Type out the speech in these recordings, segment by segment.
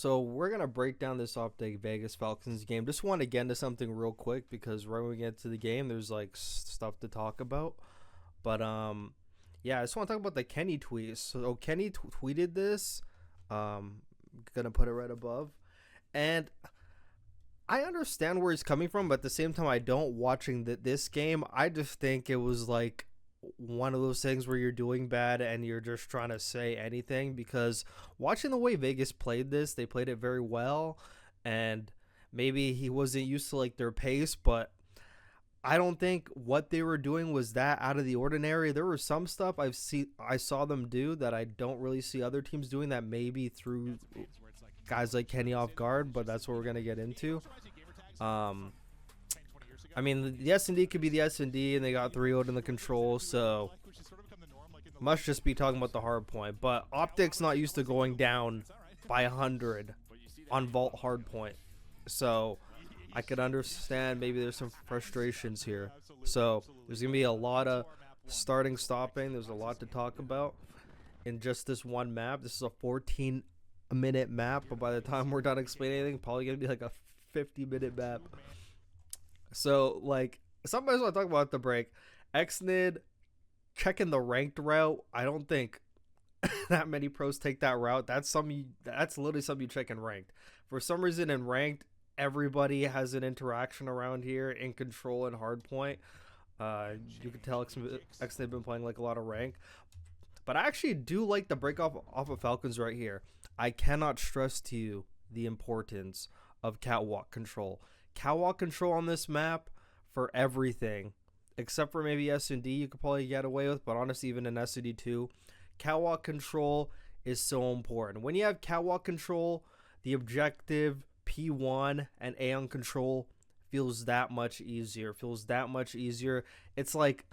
So we're gonna break down this OpTic Vegas Falcons game. Just want to get into something real quick because right when we get to the game, there's like stuff to talk about. But yeah, I just want to talk about the Kenny tweet. So Kenny tweeted this. Gonna put it right above, and I understand where he's coming from, but at the same time, I don't. Watching this game, I just think it was like one of those things where you're doing bad and you're just trying to say anything, because watching the way Vegas played this, they played it very well, and maybe he wasn't used to like their pace, but I don't think what they were doing was that out of the ordinary. There was some stuff I saw them do that I don't really see other teams doing, that maybe threw guys like Kenny off guard, but that's what we're gonna get into. I mean, the S&D could be the S&D, and they got 3-0 in the control, so must just be talking about the hard point. But OpTic's not used to going down by 100 on vault hard point, so I could understand maybe there's some frustrations here. So there's going to be a lot of starting, stopping. There's a lot to talk about in just this one map. This is a 14-minute map, but by the time we're done explaining anything, probably going to be like a 50-minute map. So, like, sometimes when I talk about the break, XNID checking the ranked route, I don't think that many pros take that route. That's literally something you check in ranked. For some reason in ranked, everybody has an interaction around here in control and hardpoint. You can tell XNID been playing like a lot of rank. But I actually do like the break off of Falcons right here. I cannot stress to you the importance of catwalk control. Catwalk control on this map for everything, except for maybe S&D you could probably get away with, but honestly even in S&D too, catwalk control is so important. When you have catwalk control, the objective P1 and A on control feels that much easier. It's like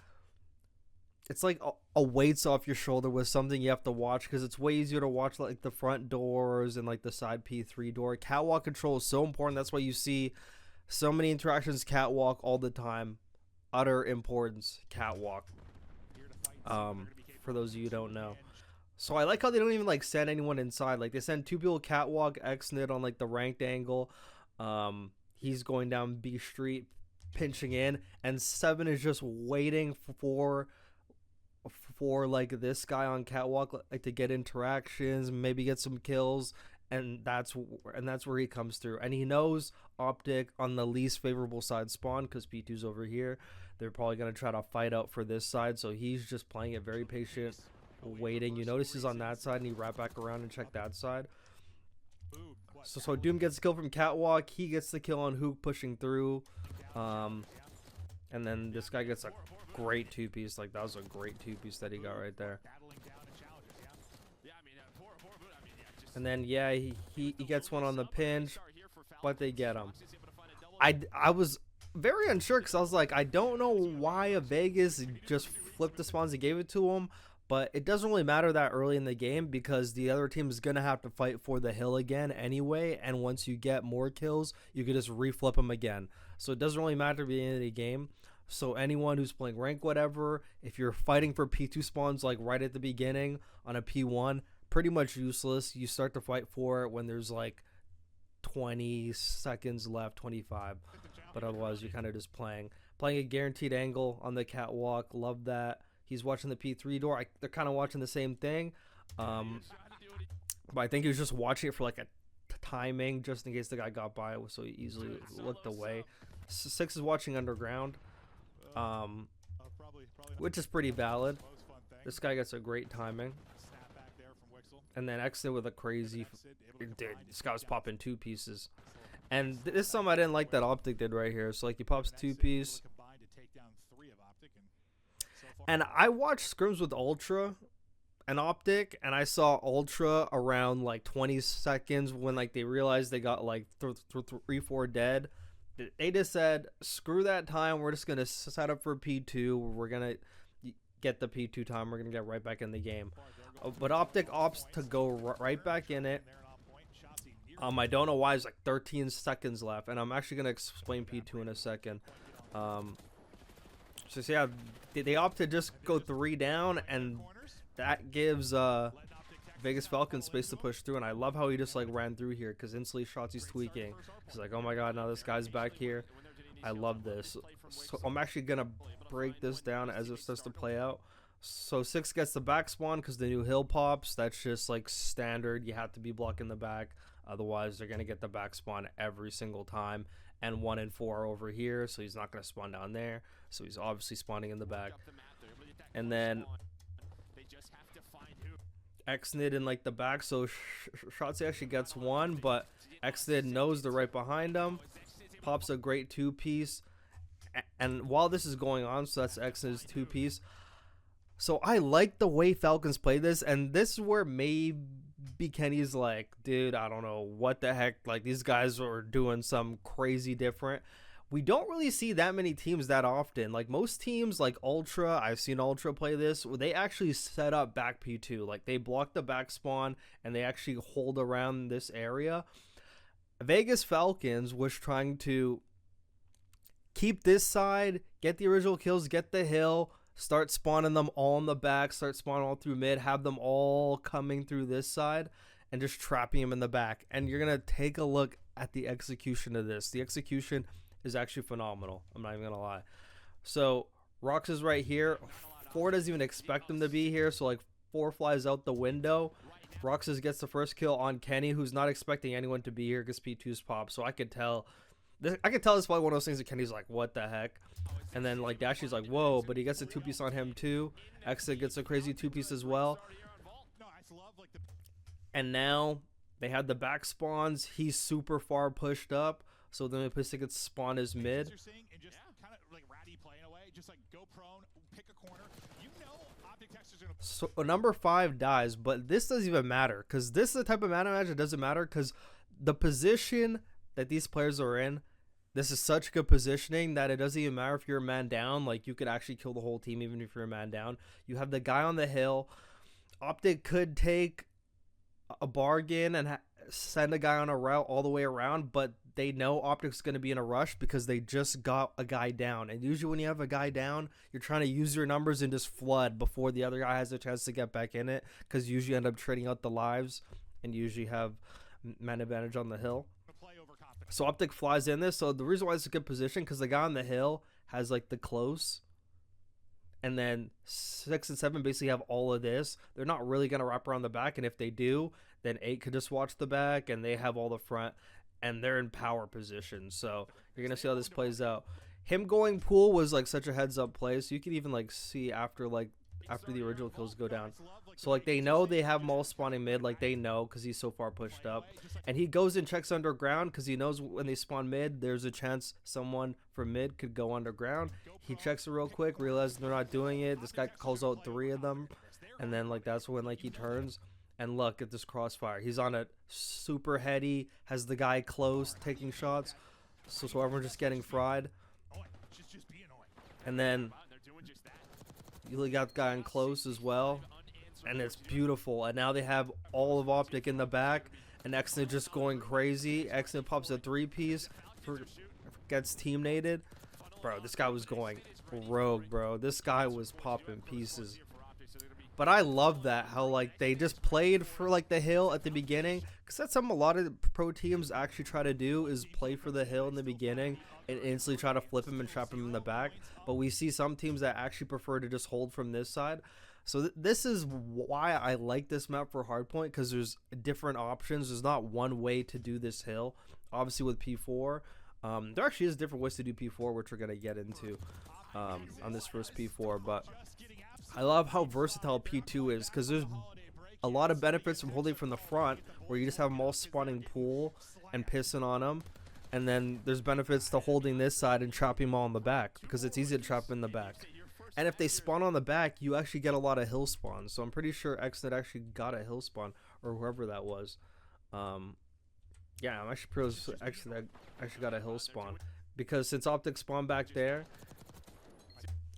a weight's off your shoulder with something you have to watch, because it's way easier to watch like the front doors and like the side P3 door. Catwalk control is so important. That's why you see so many interactions catwalk all the time. Utter importance, catwalk. For those of you who don't know. So I like how they don't even like send anyone inside. Like they send two people catwalk, XNID on like the ranked angle. He's going down B Street, pinching in, and 7 is just waiting for like this guy on catwalk like to get interactions, maybe get some kills. And that's where he comes through. And he knows OpTic on the least favorable side spawn, because P2's over here. They're probably going to try to fight out for this side. So he's just playing it very patient, waiting. You notice he's on that side, and he wrap back around and check that side. So Doom gets a kill from catwalk. He gets the kill on Hook pushing through. And then this guy gets a great two-piece. Like, that was a great two-piece that he got right there. And then, yeah, he gets one on the pinch, but they get him. I was very unsure, because I was like, I don't know why a Vegas just flipped the spawns and gave it to him, but it doesn't really matter that early in the game, because the other team is going to have to fight for the hill again anyway, and once you get more kills, you can just reflip them again. So it doesn't really matter at the end of the game. So anyone who's playing rank whatever, if you're fighting for P2 spawns like right at the beginning on a P1, pretty much useless. You start to fight for it when there's like 20 seconds left, 25, but otherwise you're kind of just playing a guaranteed angle on the catwalk. Love that. He's watching the P3 door. They're kind of watching the same thing, but I think he was just watching it for like a timing, just in case the guy got by, so he easily looked away. 6 is watching underground, which is pretty valid. This guy gets a great timing. And then XNID with a crazy, dude, this guy was popping two pieces. And this is something I didn't like that OpTic did right here. So like he pops two piece. And I watched scrims with Ultra and OpTic, and I saw Ultra around like 20 seconds when like they realized they got like 3-4 dead. They just said, screw that time. We're just going to set up for P2. We're going to get the P2 time. We're going to get right back in the game. But OpTic opts to go right back in it. I don't know why. There's like 13 seconds left, and I'm actually going to explain P2 in a second. So yeah, they opt to just go 3 down, and that gives Vegas Falcons space to push through, and I love how he just like ran through here because instantly Shotzi's tweaking. He's like, oh my god, now this guy's back here. I love this. So I'm actually gonna break this down as it starts to play out. So 6 gets the back spawn because the new hill pops. That's just like standard. You have to be blocking the back, otherwise they're gonna get the back spawn every single time. And 1 and 4 are over here, so he's not gonna spawn down there. So he's obviously spawning in the back. And then Xnid in like the back, so Shotzi actually gets 1, but Xnid knows they're right behind him. Pops a great 2-piece, and while this is going on, so that's Xnid's 2-piece. So I like the way Falcons play this, and this is where maybe Kenny's like, dude, I don't know what the heck, like these guys are doing some crazy different. We don't really see that many teams that often. Like most teams like Ultra, I've seen Ultra play this, where they actually set up back P2. Like they block the back spawn and they actually hold around this area. Vegas Falcons was trying to keep this side, get the original kills, get the hill, start spawning them all in the back, start spawning all through mid, have them all coming through this side, and just trapping them in the back. And you're going to take a look at the execution of this. The execution is actually phenomenal. I'm not even going to lie. So Rox is right here. 4 doesn't even expect him to be here, so like 4 flies out the window. Roxas gets the first kill on Kenny, who's not expecting anyone to be here because P2's pop. So I could tell this is probably one of those things that Kenny's like, what the heck? And then like Dashy's like, whoa, but he gets a 2-piece on him too. Exit gets a crazy 2-piece as well. And now they had the back spawns. He's super far pushed up, so then the place to get spawn is mid. So number 5 dies, but this doesn't even matter because this is the type of mana match that doesn't matter because the position that these players are in, this is such good positioning that it doesn't even matter if you're a man down. Like you could actually kill the whole team even if you're a man down. You have the guy on the hill. OpTic could take a bargain and send a guy on a route all the way around, but they know OpTic's going to be in a rush because they just got a guy down. And usually when you have a guy down, you're trying to use your numbers and just flood before the other guy has a chance to get back in it, because you usually end up trading out the lives and usually have man advantage on the hill. So OpTic flies in this. So the reason why it's a good position, because the guy on the hill has like the close, and then 6 and 7 basically have all of this. They're not really going to wrap around the back, and if they do, then 8 could just watch the back, and they have all the front, and they're in power position. So you're going to see how this plays out. Him going pool was like such a heads up play, so you can even like see after the original kills go down. So like they know they have him all spawning mid, like they know because he's so far pushed up, and he goes and checks underground because he knows when they spawn mid there's a chance someone from mid could go underground. He checks it real quick, realizes they're not doing it. This guy calls out 3 of them, and then like that's when like he turns and look at this crossfire. He's on a super heady, has the guy close taking shots, so everyone's just getting fried. And then you got the guy in close as well, and it's beautiful. And now they have all of OpTic in the back, and Xnid just going crazy. Xnid pops a 3-piece, gets teammated. Bro, this guy was going rogue, bro. This guy was popping pieces. But I love that, how like they just played for like the hill at the beginning, because that's something a lot of pro teams actually try to do, is play for the hill in the beginning and instantly try to flip him and trap him in the back. But we see some teams that actually prefer to just hold from this side. So this is why I like this map for hardpoint, because there's different options. There's not one way to do this hill. Obviously with P4, there actually is different ways to do P4, which we're going to get into on this first P4. But I love how versatile P2 is, because there's a lot of benefits from holding from the front, where you just have them all spawning pool and pissing on them. And then there's benefits to holding this side and trapping them all in the back, because it's easy to trap them in the back. And if they spawn on the back, you actually get a lot of hill spawns. So I'm pretty sure Xnid actually got a hill spawn, or whoever that was. Yeah, I'm actually pretty sure Xnid actually got a hill spawn, because since OpTic spawned back there,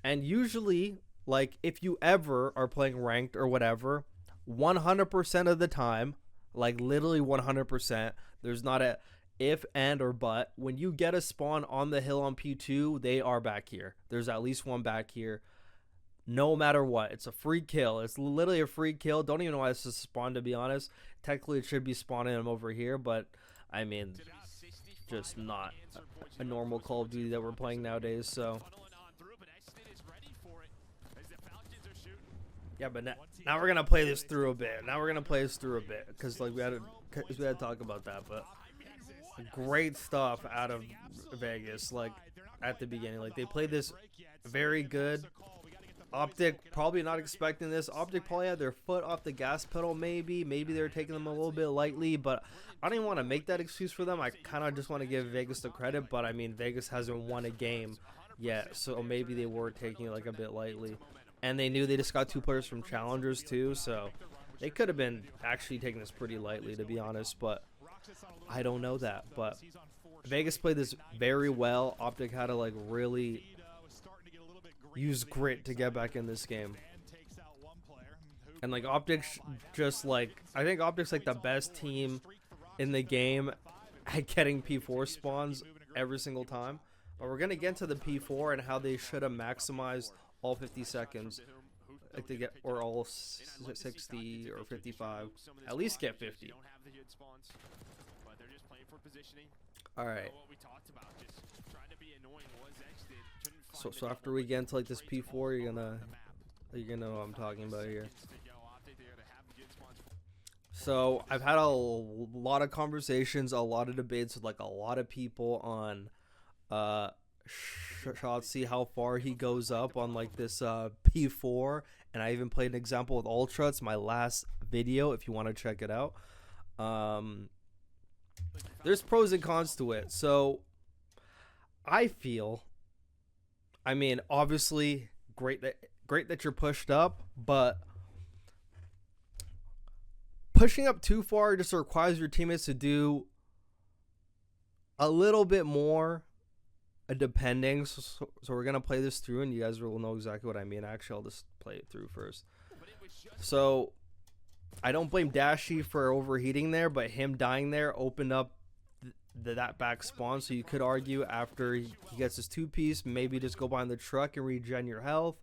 and usually, like, if you ever are playing ranked or whatever, 100% of the time, like literally 100%, there's not a if, and, or but. When you get a spawn on the hill on P2, they are back here. There's at least one back here. no matter what. It's a free kill. It's literally a free kill. Don't even know why this is spawned, to be honest. Technically, it should be spawning him over here, but I mean, just not a normal Call of Duty that we're playing nowadays. So yeah, but now we're gonna play this through a bit. Because like we had to talk about that. But great stuff out of Vegas. Like at the beginning, like they played this very good. OpTic probably not expecting this. OpTic probably had their foot off the gas pedal. Maybe they're taking them a little bit lightly, but I don't even want to make that excuse for them. I kind of just want to give Vegas the credit, but I mean, Vegas hasn't won a game yet, so maybe they were taking it like a bit lightly. And they knew they just got 2 players from challengers too, so they could have been actually taking this pretty lightly, to be honest, but I don't know that. But Vegas played this very well. OpTic had to like really use grit to get back in this game. And like OpTic just like, I think OpTic's like the best team in the game at getting P4 spawns every single time. But we're gonna get to the P4 and how they should have maximized all 50 seconds, like to get, or all 60 or 55, at least get 50. All right. So after we get into like this P4, you're gonna know what I'm talking about here. So I've had a lot of conversations, a lot of debates with like a lot of people on Shotzzy, how far he goes up on like this P4, and I even played an example with Ultra. It's my last video if you want to check it out. There's pros and cons to it. So I feel, I mean, obviously great that you're pushed up, but pushing up too far just requires your teammates to do a little bit more, depending. So we're gonna play this through, and you guys will know exactly what I mean. Actually, I'll just play it through first. So I don't blame Dashy for overheating there, but him dying there opened up that back spawn. So you could argue after he gets his 2-piece, maybe just go behind the truck and regen your health.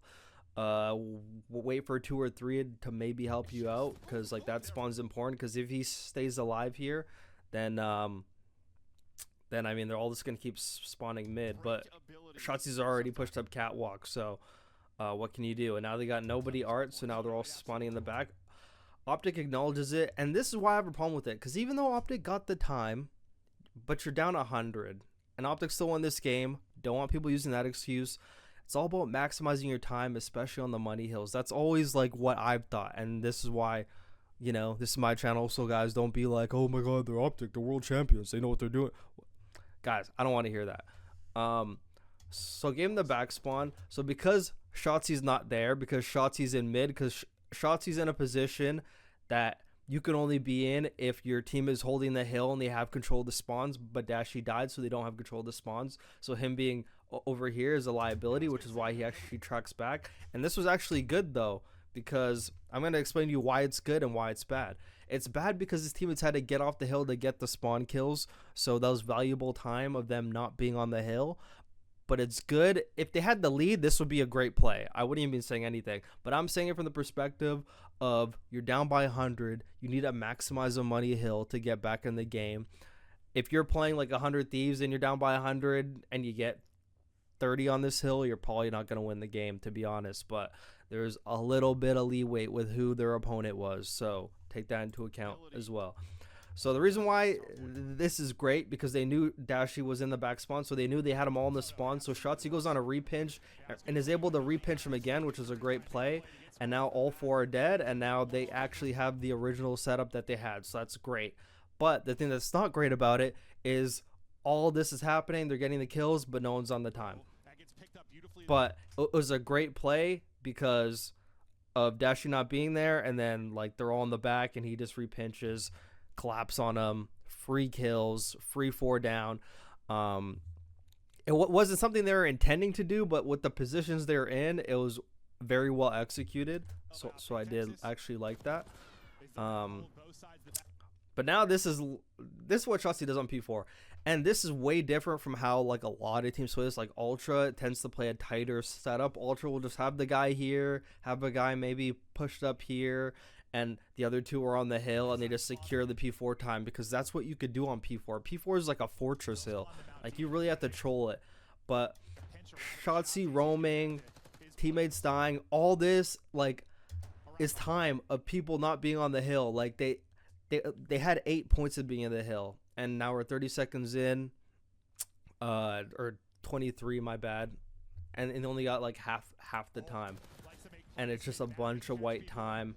Wait for 2 or 3 to maybe help you out, because like that spawn's important. Because if he stays alive here, then I mean, they're all just gonna keep spawning mid. But Shotzzy's already pushed up Catwalk, so what can you do? And now they got nobody art, so now they're all spawning in the back. OpTic acknowledges it, and this is why I have a problem with it, because even though OpTic got the time, but you're down 100, and OpTic still won this game. Don't want people using that excuse. It's all about maximizing your time, especially on the money hills. That's always like what I've thought, and this is why, you know, this is my channel. So guys, don't be like, oh my god, they're OpTic, they're world champions, they know what they're doing. Guys, I don't want to hear that. So gave him the back spawn. So because Shotzzy's not there, because Shotzzy's in mid, because Shotzzy's in a position that you can only be in if your team is holding the hill and they have control of the spawns, but Dashy died, so they don't have control of the spawns. So him being over here is a liability, which is why he actually tracks back. And this was actually good though, because I'm going to explain to you why it's good and why it's bad. It's bad because his teammates had to get off the hill to get the spawn kills, so that was valuable time of them not being on the hill. But it's good. If they had the lead, this would be a great play. I wouldn't even be saying anything. But I'm saying it from the perspective of you're down by 100. You need to maximize the money hill to get back in the game. If you're playing like 100 Thieves and you're down by 100 and you get 30 on this hill, you're probably not going to win the game, to be honest. But there's a little bit of leeway with who their opponent was. So take that into account as well. So the reason why this is great, because they knew Dashy was in the back spawn, so they knew they had him all in the spawn. So Shotzzy goes on a repinch and is able to repinch him again, which is a great play. And now all 4 are dead, and now they actually have the original setup that they had. So that's great. But the thing that's not great about it is all this is happening. They're getting the kills, but no one's on the time. But it was a great play because of Dashy not being there, and then like they're all in the back, and he just repinches, collapse on them, free kills, free 4 down. It wasn't something they were intending to do, but with the positions they're in, it was very well executed. So I did actually like that. But now this is what Shotzzy does on P4. And this is way different from how like a lot of teams play this. Like Ultra tends to play a tighter setup. Ultra will just have the guy here, have a guy maybe pushed up here, and the other two are on the hill, and they just secure the P4 time, because that's what you could do on P4. P4 is like a fortress hill. Like you really have to troll it. But Shotzi roaming, teammates dying, all this like is time of people not being on the hill. Like they had 8 points at being in the hill, and now we're 30 seconds in, or 23, my bad, and it only got like half the time, and it's just a bunch of white time,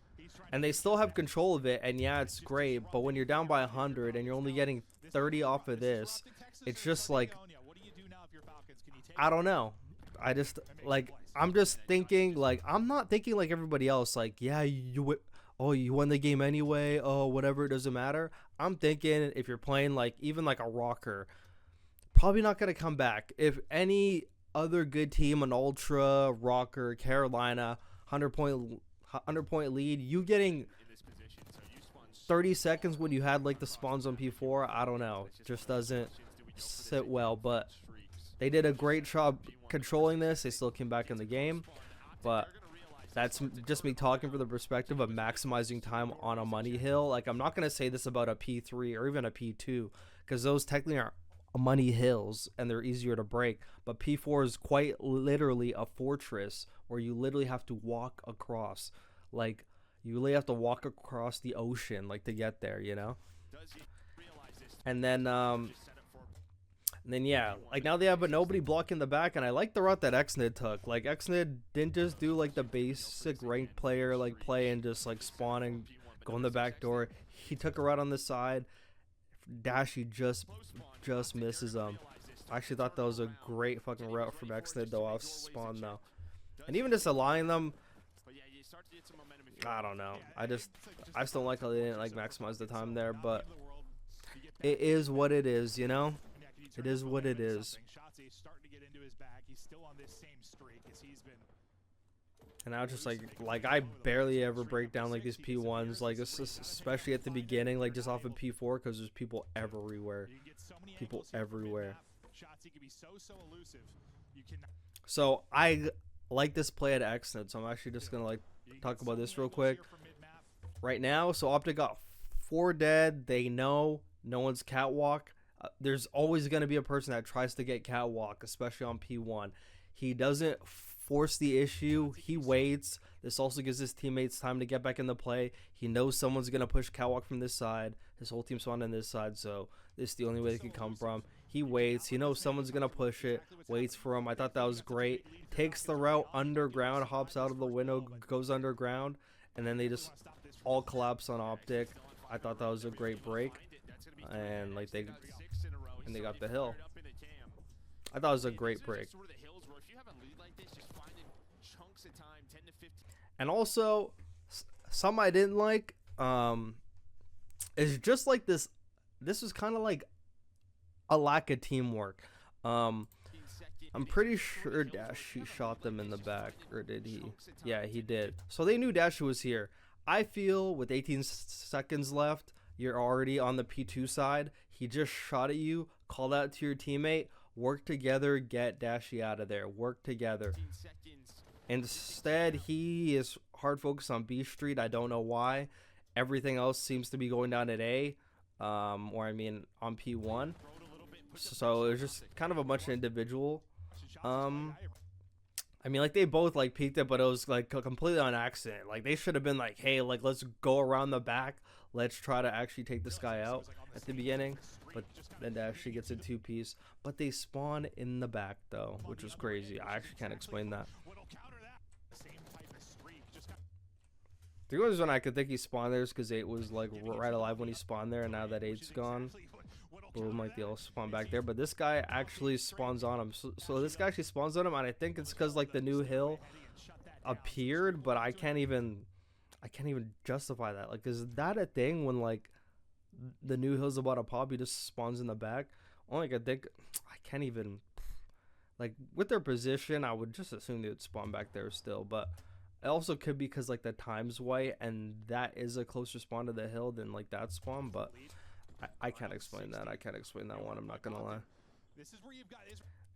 and they still have control of it, and yeah, it's great, but when you're down by 100 and you're only getting 30 off of this, it's just like, I don't know. I'm just thinking, like, I'm not thinking like everybody else, like, yeah, you won the game anyway, oh, whatever, it doesn't matter. I'm thinking if you're playing like even like a rocker, probably not going to come back. If any other good team, an Ultra, Rocker, Carolina, 100 point lead, you getting 30 seconds when you had like the spawns on P4, I don't know, just doesn't sit well. But they did a great job controlling this. They still came back in the game, but that's just me talking from the perspective of maximizing time on a money hill. Like, I'm not going to say this about a P3 or even a P2, because those technically are money hills and they're easier to break. But P4 is quite literally a fortress where you literally have to walk across. Like, you really have to walk across the ocean, like, to get there, you know? And then yeah, like now they have a nobody blocking the back, and I like the route that Xnid took. Like, Xnid didn't just do like the basic ranked player like play and just like spawn and go in the back door. He took a route on the side. Dashy just misses him. I actually thought that was a great fucking route from Xnid though off spawn though. And even just aligning them, I don't know. I just don't like how they didn't like maximize the time there, but it is what it is, you know? It is what it is. And now just like I barely ever break down like these P1s, like especially at the beginning, like just off of P4, because there's people everywhere. People everywhere. So I like this play at Xnid, so I'm actually just gonna like talk about this real quick right now. So OpTic got 4 dead. They know no one's Catwalk. There's always going to be a person that tries to get Catwalk, especially on P1. He doesn't force the issue. He waits. This also gives his teammates time to get back in the play. He knows someone's going to push Catwalk from this side. His whole team's on this side, so this is the only way they can come from. He waits. He knows someone's going to push it. Waits for him. I thought that was great. Takes the route underground, hops out of the window, goes underground, and then they just all collapse on OpTic. I thought that was a great break. And like they got the hill. I thought it was a great break. And also, some I didn't like, is just like this was kind of like a lack of teamwork. I'm pretty sure Dashy shot them in the back, or did he? Yeah, he did. So they knew Dashy was here. I feel with 18 seconds left, you're already on the P2 side. He just shot at you, called out to your teammate, work together, get Dashy out of there, work together. Instead, he is hard focused on B Street. I don't know why. Everything else seems to be going down at A, or I mean on P1. So it was just kind of a bunch of individual. I mean, like, they both like peeked it, but it was like completely on accident. Like, they should have been like, hey, like, let's go around the back. Let's try to actually take this guy out at the beginning. But then Dashy gets a 2-piece. But they spawn in the back, though, which was crazy. I actually can't explain that. The only reason I could think he spawned there is because 8 was, like, right alive when he spawned there. And now that 8's gone, boom, like, they'll spawn back there. But this guy actually spawns on him. So this guy actually spawns on him. And I think it's because, like, the new hill appeared. But I can't even justify that. Like, is that a thing when, like, the new hill's about to pop, he just spawns in the back? Only I think, I can't even, like, with their position, I would just assume they would spawn back there still. But it also could be because, like, the time's white, and that is a closer spawn to the hill than, like, that spawn. But I can't explain that. I can't explain that one. I'm not gonna lie.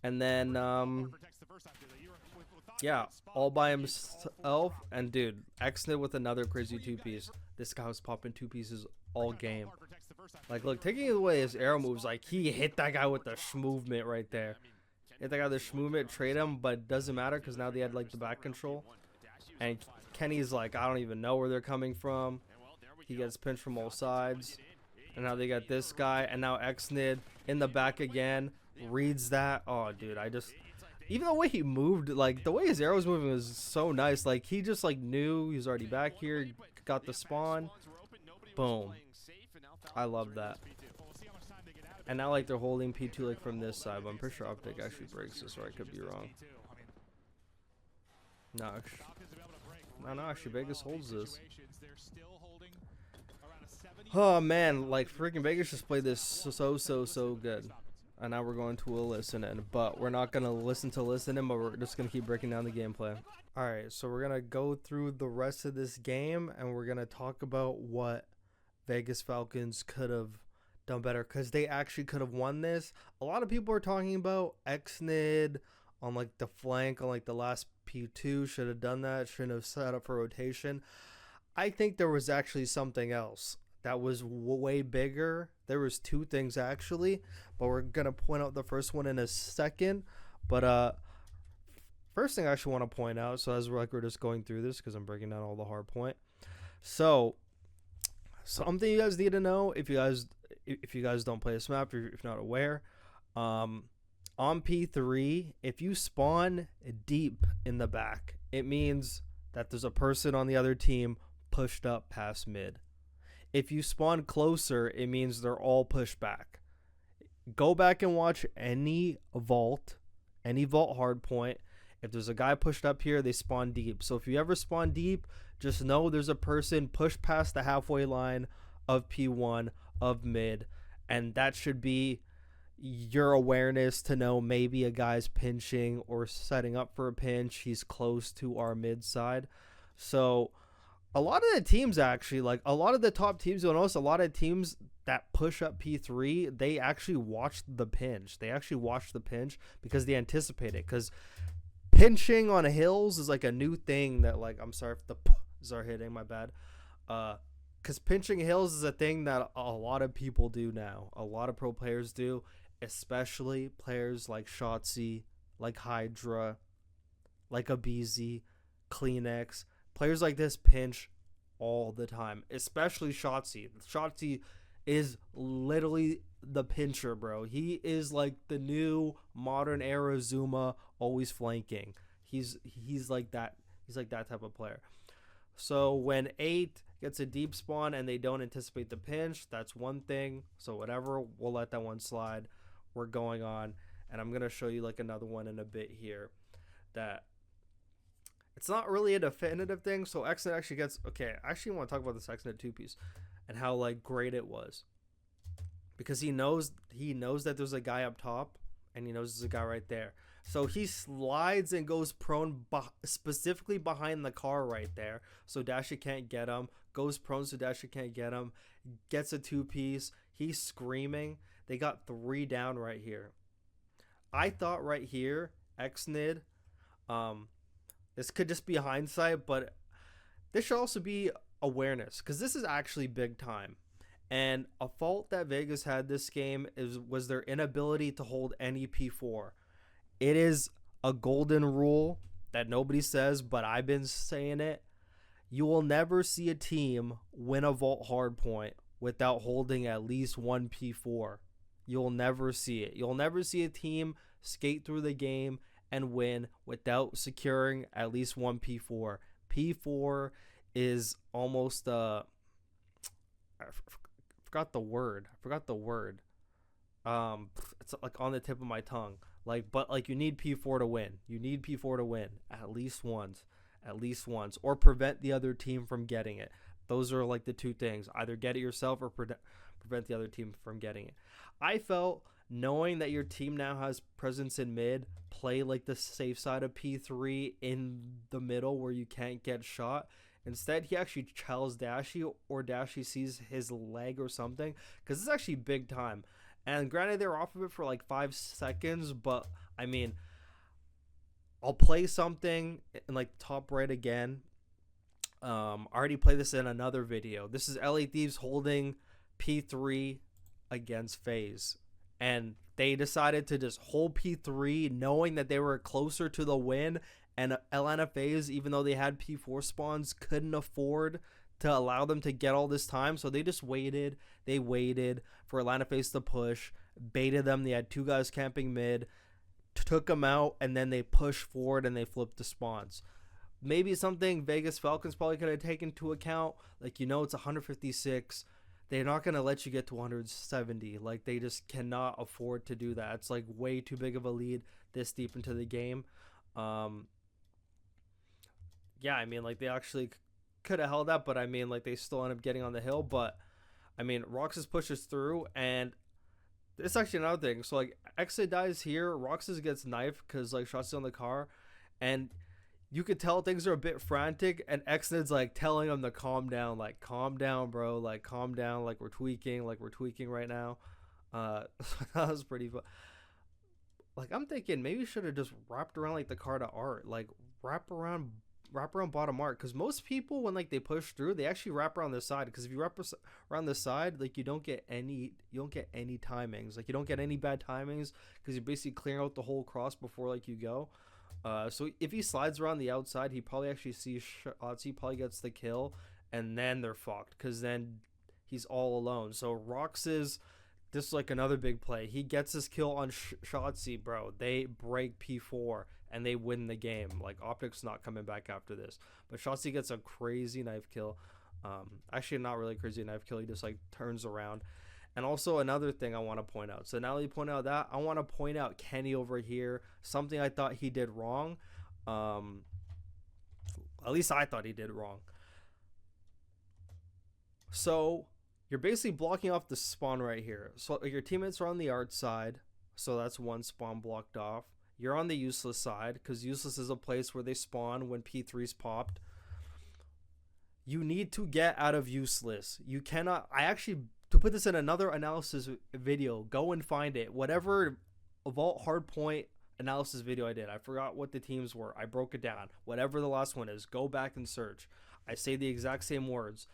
And then yeah, all by himself. And dude, Xnit with another crazy two-piece. This guy was popping two pieces all game. Like, look, taking away his arrow moves, like he hit that guy with the movement right there. Hit that guy with the movement, trade him, but it doesn't matter because now they had like the back control. And Kenny's like, I don't even know where they're coming from. He gets pinched from all sides. And now they got this guy, and now Xnid in the back again. Reads that. Oh, dude, even the way he moved, like the way his arrow was moving was so nice. Like he just like knew he was already back here, got the spawn. Boom. I love that. And now like they're holding P2 like from this side, but I'm pretty sure OpTic actually breaks this, or I could be wrong. No, actually Vegas holds this. Oh man, like freaking Vegas just played this so good. And now we're going to a listen in, but we're not gonna listen in, but we're just gonna keep breaking down the gameplay. Alright, so we're gonna go through the rest of this game and we're gonna talk about what Vegas Falcons could have done better, because they actually could have won this. A lot of people are talking about Xnid on like the flank on like the last P2, should have done that, shouldn't have set up for rotation. I think there was actually something else that was way bigger. There was two things actually, but we're gonna point out the first one in a second. But first thing I actually want to point out, so as we're just going through this because I'm breaking down all the hard point. So something you guys need to know, if you guys don't play this map, if you're not aware, on P3, if you spawn deep in the back, it means that there's a person on the other team pushed up past mid. If you spawn closer, it means they're all pushed back. Go back and watch any vault hard point. If there's a guy pushed up here, they spawn deep. So if you ever spawn deep, just know there's a person pushed past the halfway line of P1 of mid, and that should be your awareness to know maybe a guy's pinching or setting up for a pinch. He's close to our mid side. So a lot of the teams actually, like a lot of the top teams, you'll notice a lot of teams that push up P3, they actually watch the pinch. They actually watch the pinch because they anticipate it. Because pinching on hills is like a new thing that, like, I'm sorry if the P's are hitting, my bad. Because pinching hills is a thing that a lot of people do now. A lot of pro players do, especially players like Shotzi, like Hydra, like Abizi, Kleenex. Players like this pinch all the time, especially Shotzi. Shotzi is literally the pincher, bro. He is like the new modern era Zuma, always flanking. He's like that. He's like that type of player. So when 8 gets a deep spawn and they don't anticipate the pinch, that's one thing. So whatever, we'll let that one slide. We're going on, and I'm gonna show you like another one in a bit here that it's not really a definitive thing. So Xnet actually gets, okay, I actually want to talk about this Xnet 2-piece and how like great it was, because he knows that there's a guy up top and he knows there's a guy right there. So he slides and goes prone specifically behind the car right there, so Dasha can't get him. Goes prone so Dasha can't get him. Gets a 2-piece. He's screaming. They got 3 down right here. I thought right here, Xnid, this could just be hindsight, but this should also be awareness, because this is actually big time. And a fault that Vegas had this game was their inability to hold any P4. It is a golden rule that nobody says, but I've been saying it. You will never see a team win a vault hardpoint without holding at least one P4. You'll never see it. You'll never see a team skate through the game and win without securing at least one P4. P4 is almost I forgot the word. It's like on the tip of my tongue. But you need P4 to win. You need P4 to win at least once, or prevent the other team from getting it. Those are like the two things. Either get it yourself or prevent the other team from getting it. I felt, knowing that your team now has presence in mid, play like the safe side of P3 in the middle where you can't get shot Instead, he actually tells Dashy, or Dashy sees his leg or something, because it's actually big time. And granted, they're off of it for like 5 seconds, but I mean, I'll play something in like top right again. I already played this in another video. This is LA Thieves holding P3 against FaZe, and they decided to just hold P3 knowing that they were closer to the win, and Atlanta FaZe, even though they had P4 spawns, couldn't afford to allow them to get all this time, so they just waited. They waited for Atlanta FaZe to push, baited them. They had 2 guys camping mid, took them out, and then they pushed forward and they flipped the spawns. Maybe something Vegas Falcons probably could have taken into account. Like, it's 156. They're not going to let you get to 170. Like, they just cannot afford to do that. It's like way too big of a lead this deep into the game. Yeah, I mean, like, they actually could have held that, but I mean, like, they still end up getting on the hill. But I mean, Roxas pushes through, and it's actually another thing. So like, Exit dies here, Roxas gets knifed because like shots on the car, and you could tell things are a bit frantic, and Exit's like telling him to calm down, like, calm down, bro, like, calm down, like we're tweaking right now. That was pretty fun. Like, I'm thinking maybe should have just wrapped around like the car to art, like wrap around bottom art, because most people, when like they push through, they actually wrap around the side, because if you wrap around the side, like you don't get any timings, like you don't get any bad timings, because you're basically clearing out the whole cross before like you go. So if he slides around the outside, he probably actually sees shots, he probably gets the kill, and then they're fucked, because then he's all alone. So Rox's, this is like another big play. He gets his kill on Shotzi, bro. They break P4 and they win the game. Like, OpTic's not coming back after this. But Shotzi gets a crazy knife kill. Actually, not really crazy knife kill. He just like turns around. And also another thing I want to point out. So now that you point out that, I want to point out Kenny over here. Something I thought he did wrong. At least I thought he did wrong. So you're basically blocking off the spawn right here. So your teammates are on the art side, so that's one spawn blocked off. You're on the useless side, because useless is a place where they spawn when P3's popped. You need to get out of useless. You cannot, I actually, to put this in another analysis video, go and find it. Whatever Vault Hardpoint analysis video I did, I forgot what the teams were. I broke it down. Whatever the last one is, go back and search. I say the exact same words.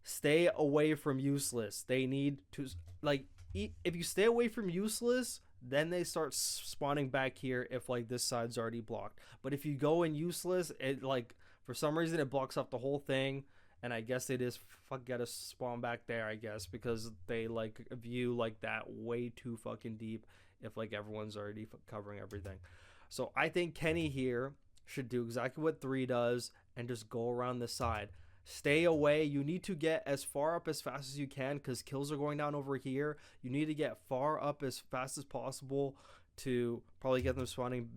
Stay away from useless. They need to, like, if you stay away from useless, then they start spawning back here if like this side's already blocked. But if you go in useless, it like for some reason it blocks off the whole thing, and I guess they just gotta spawn back there, I guess, because they like view like that way too fucking deep if like everyone's already covering everything. So I think Kenny here should do exactly what 3 does and just go around the side. Stay away. You need to get as far up as fast as you can, because kills are going down over here. You need to get far up as fast as possible to probably get them spawning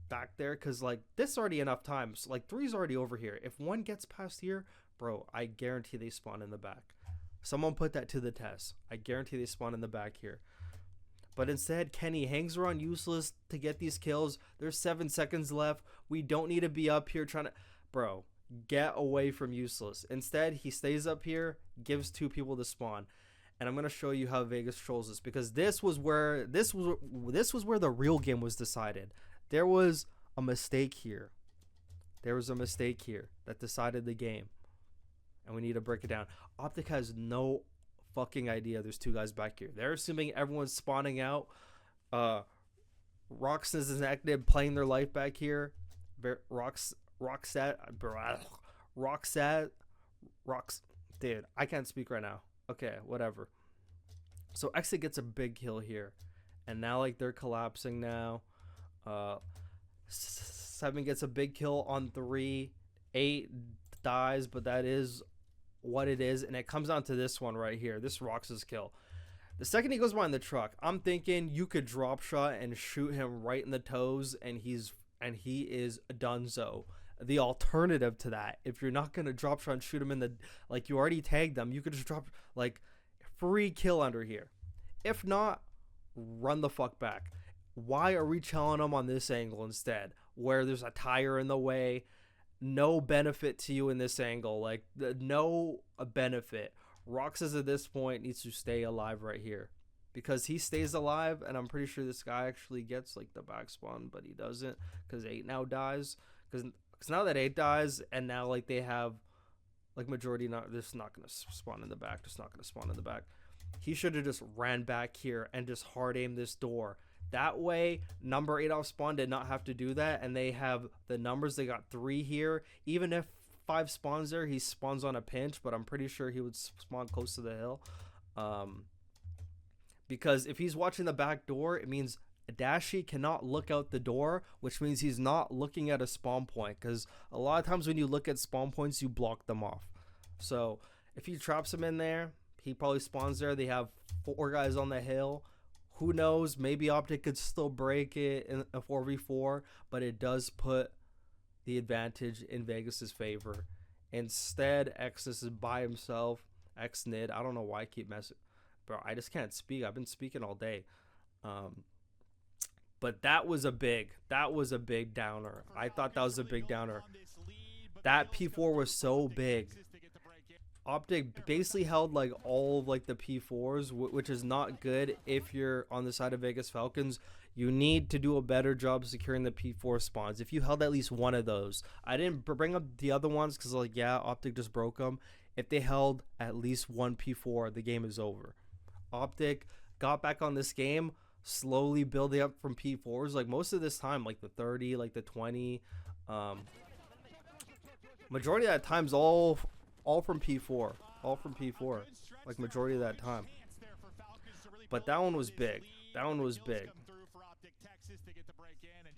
back there, because like this is already enough time. So, like 3's already over here. If 1 gets past here, bro, I guarantee they spawn in the back. Someone put that to the test. I guarantee they spawn in the back here. But instead, Kenny hangs around useless to get these kills. There's 7 seconds left. We don't need to be up here trying to, bro, get away from useless. Instead, he stays up here, gives 2 people to spawn. And I'm going to show you how Vegas trolls this, because this was where the real game was decided. There was a mistake here. There was a mistake here that decided the game. And we need to break it down. OpTic has no fucking idea there's 2 guys back here. They're assuming everyone's spawning out. Roxas is active, playing their life back here. Dude, I can't speak right now. Okay, whatever. So Exit gets a big kill here, and now like they're collapsing now. 7 gets a big kill on 3. 8 dies, but that is what it is, and it comes down to this one right here. This Roxas kill. The second he goes behind the truck, I'm thinking you could drop shot and shoot him right in the toes, and he is donezo. The alternative to that, if you're not gonna drop shot and shoot him in the, like, you already tagged them, you could just drop like free kill under here. If not, run the fuck back. Why are we challenging him on this angle instead, where there's a tire in the way? no benefit to you in this angle. Like, no benefit. Roxas at this point needs to stay alive right here. Because he stays alive, and I'm pretty sure this guy actually gets, like, the back spawn, but he doesn't, because 8 now dies. Because now that 8 dies, and now, like, they have, like, majority not, they're just not going to spawn in the back, just not going to spawn in the back. He should have just ran back here and just hard aimed this door. That way, number 8 off spawn did not have to do that, and they have the numbers. They got 3 here. Even if 5 spawns there, he spawns on a pinch, but I'm pretty sure he would spawn close to the hill. Because if he's watching the back door, it means Dashi cannot look out the door, which means he's not looking at a spawn point. Because a lot of times when you look at spawn points, you block them off. So if he traps him in there, he probably spawns there. They have 4 guys on the hill. Who knows? Maybe OpTic could still break it in a 4v4, but it does put the advantage in Vegas's favor. Instead, Exodus is by himself. Xnid, I don't know why I keep messing. Bro, I just can't speak. I've been speaking all day. But that was a big downer. I thought that was a big downer. That P4 was so big. OpTic basically held like all of like the P4s, which is not good if you're on the side of Vegas Falcons. You need to do a better job securing the P4 spawns. If you held at least one of those. I didn't bring up the other ones because, like, yeah, OpTic just broke them. If they held at least one P4, the game is over. OpTic got back on this game, slowly building up from P4s. Like, most of this time, like the 30, like the 20. Majority of that time's all from P4. All from P4. Like, majority of that time. But that one was big. That one was big.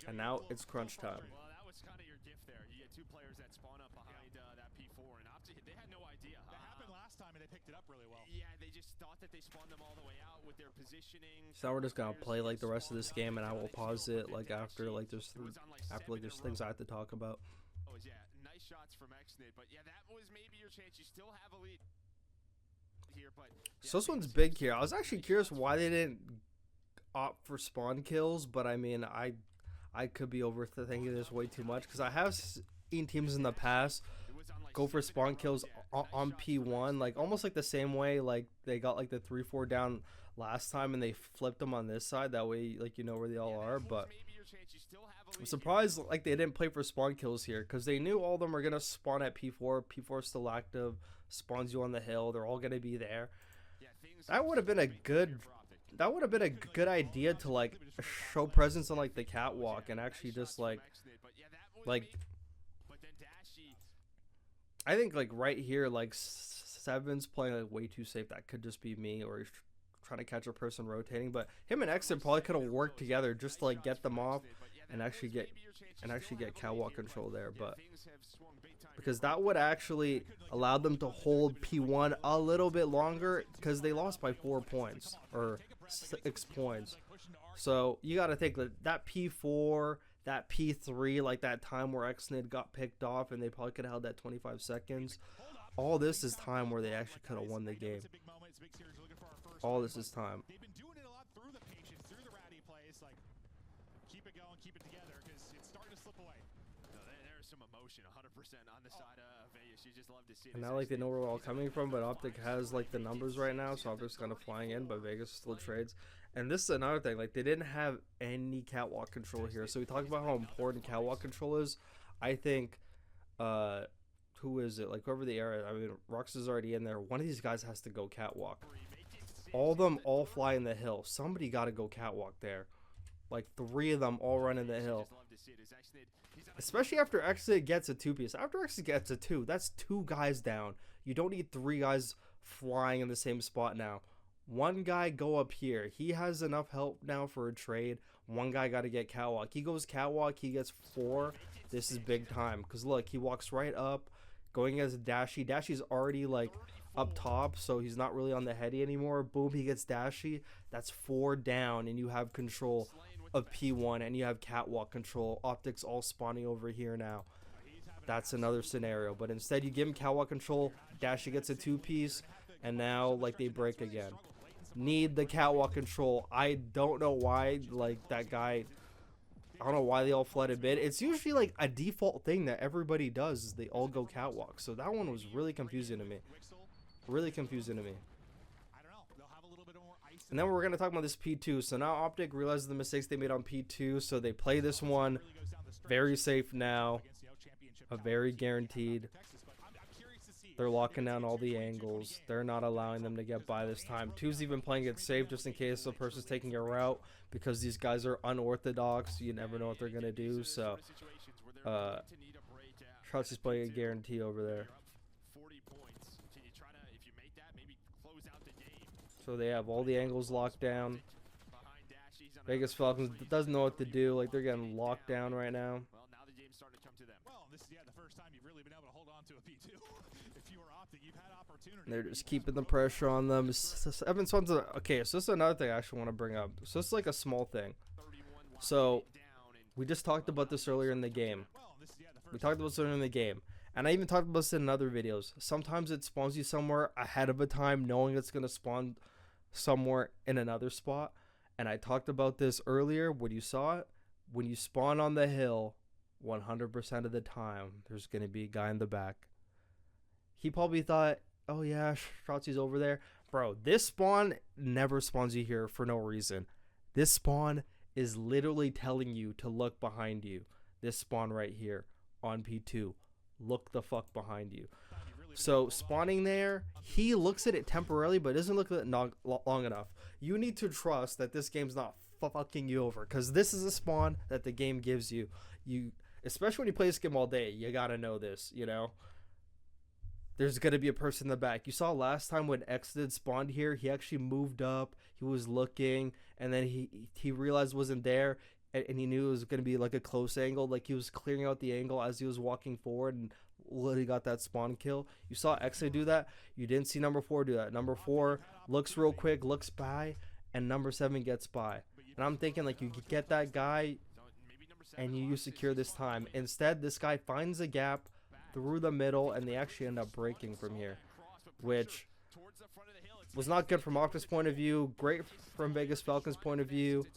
And now it's crunch time. Well, that was kind of your gift there. You get 2 players that spawn up behind that P4, and OpTic, they had no idea. That happened last time, and they picked it up really well. Yeah, they just thought that they spawned them all the way out with their positioning. So we're just gonna play like the rest of this game, and I will pause it like after like there's things I have to talk about. Oh yeah, nice shots from Xnid, but yeah, that was maybe your chance. You still have a lead here, but yeah, So this one's big here. I was actually curious why they didn't opt for spawn kills, but I mean, I could be overthinking this way too much, because I have seen teams in the past go for spawn kills on P1, like almost like the same way like they got like the 3-4 down last time and they flipped them on this side. That way, like, you know where they all are. But I'm surprised like they didn't play for spawn kills here, because they knew all of them were gonna spawn at P4. P4 is still active, spawns you on the hill. They're all gonna be there. That would have been a good. That would have been a good idea to like show presence on like the catwalk and actually just like I think like right here, like Seven's playing like way too safe. That could just be me, or he's trying to catch a person rotating. But him and Exit probably could have worked together just to like get them off and actually get catwalk control there. But because that would actually allow them to hold P1 a little bit longer, because they lost by 4 points or 6 points. So you got to think that P4, that P3, like that time where Xnid got picked off and they probably could have held that 25 seconds. All this is time where they actually could have won the game. All this is time. They've been doing it a lot through the patience, through the rowdy plays. Like, keep it going, keep it together, because it's starting to slip away. No, there's some emotion 100% on the side of Vegas. You just love to see it. And now like they know where we're all coming from, but OpTic has like the numbers right now, so OpTic's kind of flying in, but Vegas still trades. And this is another thing, like they didn't have any catwalk control here. So we talk about how important catwalk control is. I think who is it? Like whoever the era, I mean, Rox is already in there. One of these guys has to go catwalk. All of them all fly in the hill. Somebody got to go catwalk there. Like 3 of them all run in the hill. Especially after Exit gets a 2-piece. After Exit gets a 2, that's 2 guys down. You don't need 3 guys flying in the same spot now. 1 guy go up here. He has enough help now for a trade. 1 guy got to get catwalk. He goes catwalk. He gets 4. This is big time. Because look, he walks right up. Going as a Dashi. Dashi's already like up top, so he's not really on the heady anymore. Boom, he gets Dashi. That's 4 down, and you have control of P1, and you have catwalk control. OpTic's all spawning over here now. That's another scenario, but instead you give him catwalk control. Dashi gets a 2-piece, and now like they break again. Need the catwalk control. I don't know why like that guy I don't know why they all flooded mid. It's usually like a default thing that everybody does is they all go catwalk. So that one was really confusing to me. Really confusing to me. I don't know. They'll have a little bit more ice. And then we're going to talk about this P2. So now OpTic realizes the mistakes they made on P2. So they play this one very safe now. A very guaranteed. They're locking down all the angles. They're not allowing them to get by this time. Two's even playing it safe just in case the person's taking a route because these guys are unorthodox. You never know what they're going to do. So, Trust is playing a guarantee over there. So they have all the angles locked down. Vegas Falcons doesn't know what to do. Like, they're getting locked down right now. Well, now the game's starting to come to them. Well, this is the first time you've really been able to hold on to a P2. If you were OpTic, you've had opportunity. They're just keeping the pressure on them. Evan Swan's okay, so this is another thing I actually want to bring up. So it's like a small thing. So we just talked about this earlier in the game. We talked about this earlier in the game. And I even talked about this in other videos. Sometimes it spawns you somewhere ahead of a time, knowing it's going to spawn somewhere in another spot. And I talked about this earlier when you saw it. When you spawn on the hill, 100% of the time, there's going to be a guy in the back. He probably thought, oh yeah, Shotzi's over there. Bro, this spawn never spawns you here for no reason. This spawn is literally telling you to look behind you. This spawn right here on P2. Look the fuck behind you. So spawning there, he looks at it temporarily, but doesn't look at it long enough. You need to trust that this game's not fucking you over, because this is a spawn that the game gives you. Especially when you play this game all day, you gotta know this, you know. There's gonna be a person in the back. You saw last time when X did spawned here, he actually moved up, he was looking, and then he realized it wasn't there, and he knew it was gonna be like a close angle. Like, he was clearing out the angle as he was walking forward, and literally got that spawn kill. You saw Xa do that. You didn't see number 4 do that. Number 4 looks real quick, looks by, and number 7 gets by. And I'm thinking, like, you get that guy and you secure this time. Instead, this guy finds a gap through the middle, and they actually end up breaking from here, which was not good from OpTic's point of view, great from Vegas Falcons' point of view.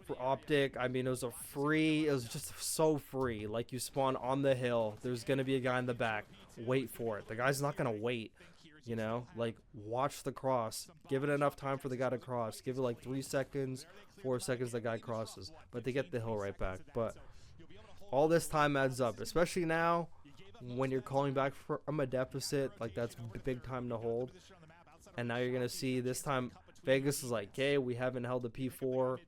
For OpTic, I mean, it was just so free. Like, you spawn on the hill, there's gonna be a guy in the back, wait for it. The guy's not gonna wait, you know. Like, watch the cross, give it enough time for the guy to cross, give it like 3 seconds, 4 seconds, the guy crosses, but they get the hill right back. But all this time adds up, especially now when you're calling back from a deficit. Like, that's big time to hold. And now you're gonna see this time Vegas is like, okay, we haven't held the P4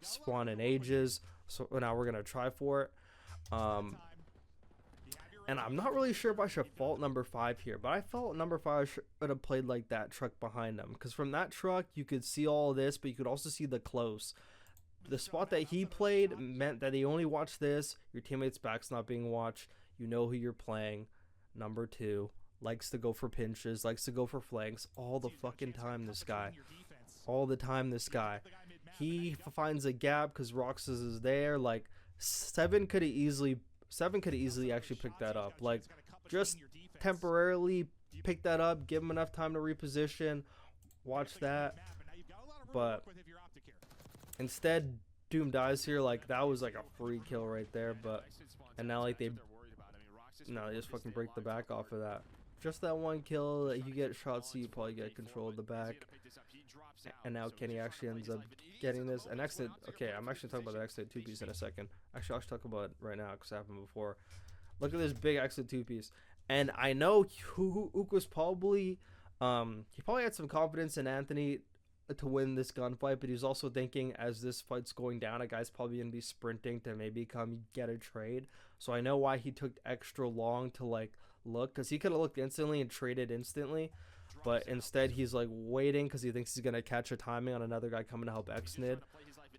spawn in ages, so now we're gonna try for it. And I'm not really sure if I should fault number 5 here, but I felt number 5 should have played like that truck behind him, because from that truck you could see all of this, but you could also see the close. The spot that he played meant that he only watched this. Your teammate's back's not being watched. You know who you're playing. Number 2 likes to go for pinches, likes to go for flanks all the fucking time. This guy, all the time. This guy. He finds a gap because Roxas is there. Like, 7 could have easily actually picked that up. Like, just temporarily pick that up, give him enough time to reposition, watch that. But instead, Doom dies here. Like, that was like a free kill right there. But and now, like, they just fucking break the back off of that. Just that one kill that you get shot, so you probably get control of the back. And now Kenny actually ends up getting this. And exit. Okay, I'm actually talking about the exit 2-piece in a second. Actually, I'll talk about it right now because it happened before. Look at this big exit 2-piece. And I know Ook was probably, he probably had some confidence in Anthony to win this gunfight, but he's also thinking, as this fight's going down, a guy's probably going to be sprinting to maybe come get a trade. So I know why he took extra long to, like, look, because he could have looked instantly and traded instantly. But instead, he's like waiting because he thinks he's going to catch a timing on another guy coming to help Xnid.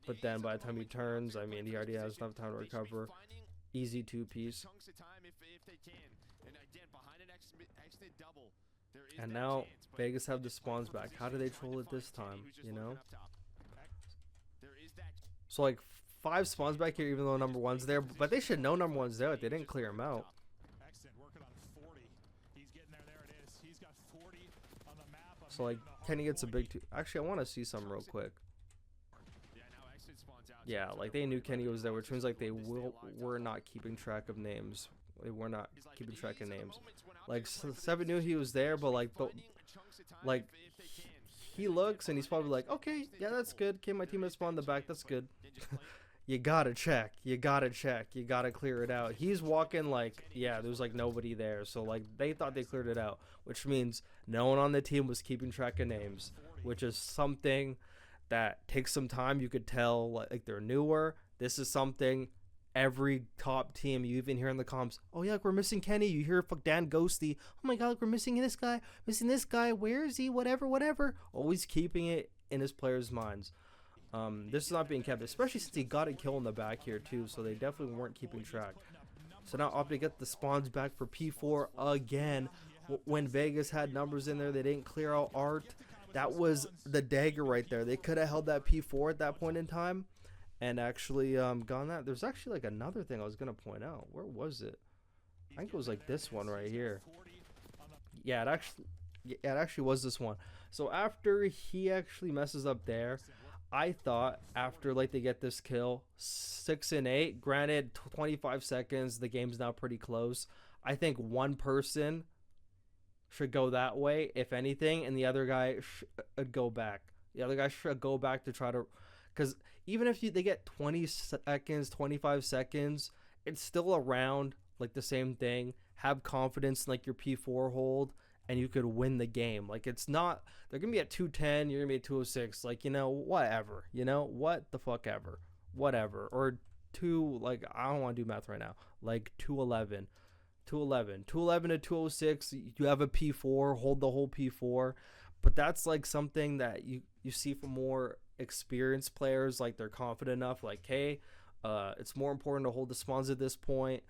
But then by the time he turns, I mean, he already has enough time to recover. Easy 2-piece. And now Vegas have the spawns back. How do they troll it this time, you know? So, like, 5 spawns back here, even though number 1's there. But they should know number 1's there. Like, they didn't clear him out. So, like, Kenny gets a big 2. Actually, I want to see some real quick. Yeah, like they knew Kenny was there, which means like they were not keeping track of names. They were not keeping track of names. Like Seven knew he was there, but like he looks and he's probably like, okay, yeah, that's good. Okay, my teammates spawned in the back. That's good. You gotta check. You gotta check. You gotta clear it out. He's walking like, yeah, there's like nobody there. So like they thought they cleared it out, which means no one on the team was keeping track of names, which is something that takes some time. You could tell like they're newer. This is something every top team, you even hear in the comms, oh yeah, like, we're missing Kenny. You hear fuck Dan Ghosty, oh my god, like, we're missing this guy, where is he, whatever. Always keeping it in his players' minds. This is not being kept, especially since he got a kill in the back here too, so they definitely weren't keeping track. So now OpTic get the spawns back for P4 again. When Vegas had numbers in there, they didn't clear out Art. That was the dagger right there. They could have held that P4 at that point in time and actually gone that. There's actually like another thing I was going to point out. Where was it? I think it was like this one right here. Yeah, it actually was this one. So after he actually messes up there, I thought after like they get this kill, 6 and 8, granted 25 seconds, the game's now pretty close. I think one person should go that way, if anything, and the other guy should go back. The other guy should go back to try to, because even if they get 20 seconds, 25 seconds, it's still around like the same thing. Have confidence in like your P4 hold, and you could win the game. Like it's not, they're gonna be at 210, you're gonna be at 206. Like, you know, whatever. You know, what the fuck ever, whatever. Or like I don't want to do math right now. Like 211 to 206. You have a P4, hold the whole P4. But that's like something that you see from more experienced players. Like they're confident enough. Like, hey, it's more important to hold the spawns at this point.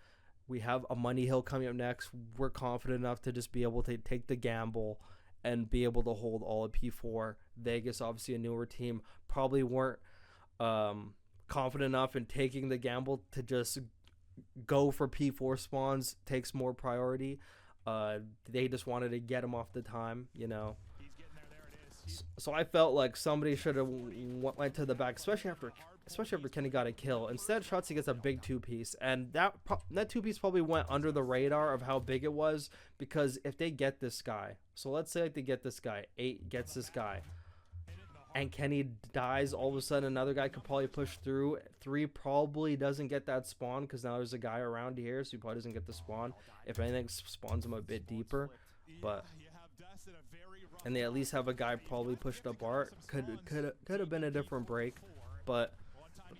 We have a money hill coming up next. We're confident enough to just be able to take the gamble and be able to hold all of P4. Vegas, obviously a newer team, probably weren't confident enough in taking the gamble to just go for P4 spawns. Takes more priority. They just wanted to get him off the time, you know. So I felt like somebody should have went to the back, especially after Kenny got a kill. Instead, Shotzi gets a big two-piece, and that two-piece probably went under the radar of how big it was, because if they get this guy, so let's say like they get this guy, 8 gets this guy, and Kenny dies, all of a sudden another guy could probably push through. 3 probably doesn't get that spawn, because now there's a guy around here, so he probably doesn't get the spawn. If anything, spawns him a bit deeper, but... and they at least have a guy probably pushed up Art. Could have been a different break, but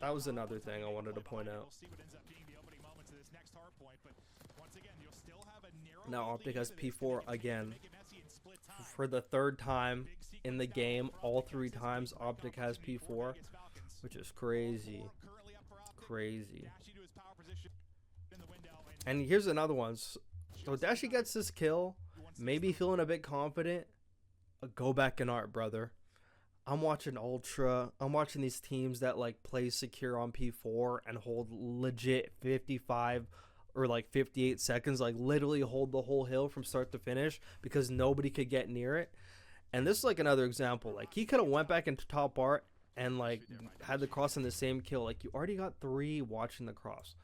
that was another thing I wanted to point out. Now OpTic has P4 again for the 3rd time in the game. All 3 times OpTic has P4, which is crazy. And here's another one. So Dashi gets this kill, maybe feeling a bit confident. Go back in Art, brother. I'm watching Ultra. I'm watching these teams that like play secure on P4 and hold legit 55 or like 58 seconds, like literally hold the whole hill from start to finish because nobody could get near it. And this is like another example. Like he could have went back into top Art and like had the cross in the same kill. Like you already got 3 watching the cross.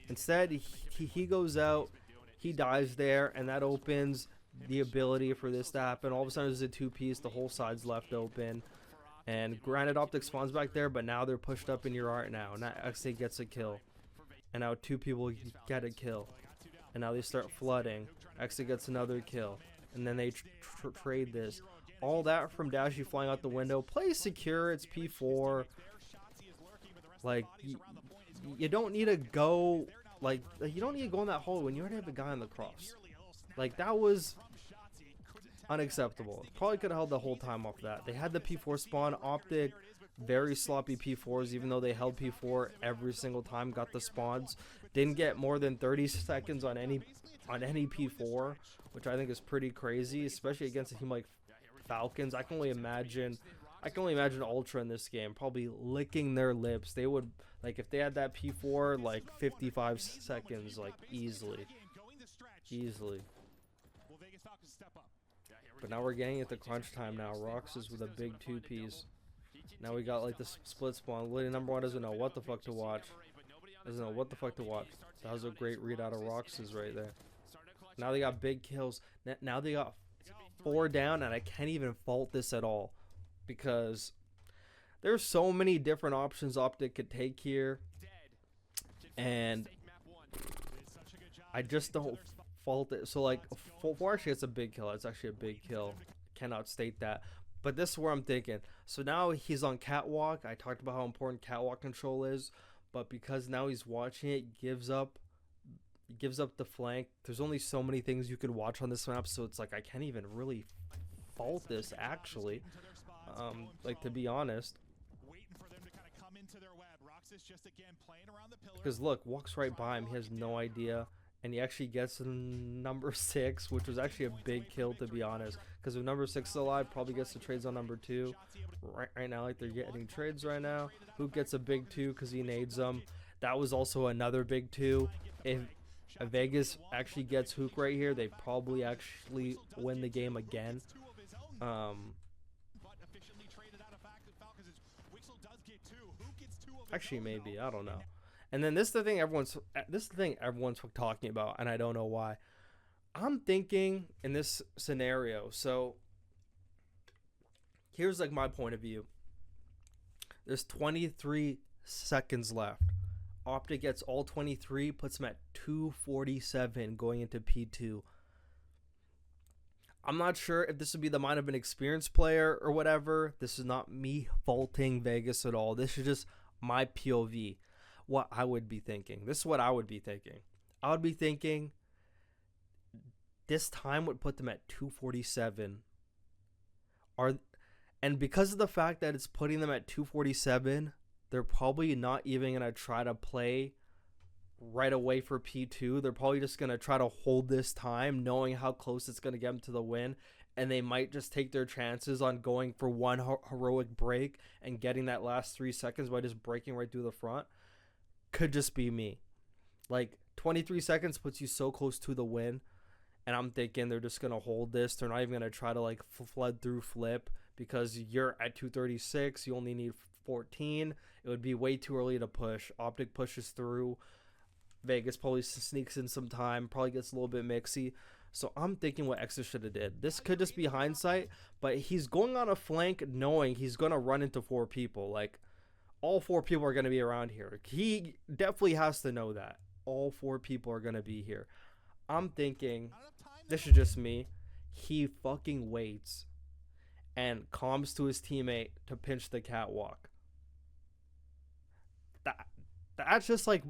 Instead, he goes out, he dies there, and that opens the ability for this to happen. All of a sudden there's a 2-piece, the whole side's left open, and granted OpTic spawns back there, but now they're pushed up in your Art now. Now XA gets a kill, and now 2 people get a kill, and now they start flooding. XA gets another kill, and then they trade this. All that from Dashi flying out the window. Play secure, it's P4. Like you don't need to go like you don't need to go in that hole when you already have a guy on the cross. Like that was unacceptable. Probably could have held the whole time off that. They had the P4 spawn. OpTic, very sloppy P4s, even though they held P4 every single time, got the spawns. Didn't get more than 30 seconds on any P4, which I think is pretty crazy, especially against a team like Falcons. I can only imagine Ultra in this game probably licking their lips. They would, like, if they had that P4 like 55 seconds, like easily. But now we're getting at the crunch time now. Rox is with a big 2-piece. Now we got like the split spawn. Literally number one doesn't know what the fuck to watch. Doesn't know what the fuck to watch. That was a great read out of Roxas right there. Now they got big kills. Now they got 4 down, and I can't even fault this at all because there's so many different options OpTic could take here, and I just don't fault it. So like, for actually it's a big kill. It's actually a big kill. Cannot state that. But this is where I'm thinking. So now he's on Catwalk. I talked about how important Catwalk control is, but because now he's watching it, gives up the flank. There's only so many things you could watch on this map, so it's like I can't even really fault this actually. Like, to be honest. Because look, walks right by him. He has no idea. And he actually gets number 6, which was actually a big kill, to be honest. Because if number 6 is alive, probably gets the trades on number 2. Right now, like, they're getting trades right now. Hook gets a big 2 because he nades them. That was also another big 2. If Vegas actually gets Hook right here, they probably actually win the game again. Actually, maybe. I don't know. And then this is the thing everyone's talking about, and I don't know why. I'm thinking in this scenario, so here's like my point of view. There's 23 seconds left. OpTic gets all 23, puts him at 247 going into P2. I'm not sure if this would be the mind of an experienced player or whatever. This is not me faulting Vegas at all. This is just my POV. What I would be thinking. This is what I would be thinking. I would be thinking this time would put them at 247. And because of the fact that it's putting them at 247, they're probably not even going to try to play right away for P2. They're probably just going to try to hold this time, knowing how close it's going to get them to the win. And they might just take their chances on going for one heroic break and getting that last 3 seconds by just breaking right through the front. Could just be me. Like, 23 seconds puts you so close to the win, and I'm thinking they're just going to hold this. They're not even going to try to, like, flood through flip because you're at 236. You only need 14. It would be way too early to push. OpTic pushes through. Vegas probably sneaks in some time, probably gets a little bit mixy. So I'm thinking what Exo should have did. This could just be hindsight, but he's going on a flank knowing he's going to run into 4 people. Like, all 4 people are going to be around here. He definitely has to know that. All 4 people are going to be here. I'm thinking, this is just me, he fucking waits and calms to his teammate to pinch the catwalk. That's just like,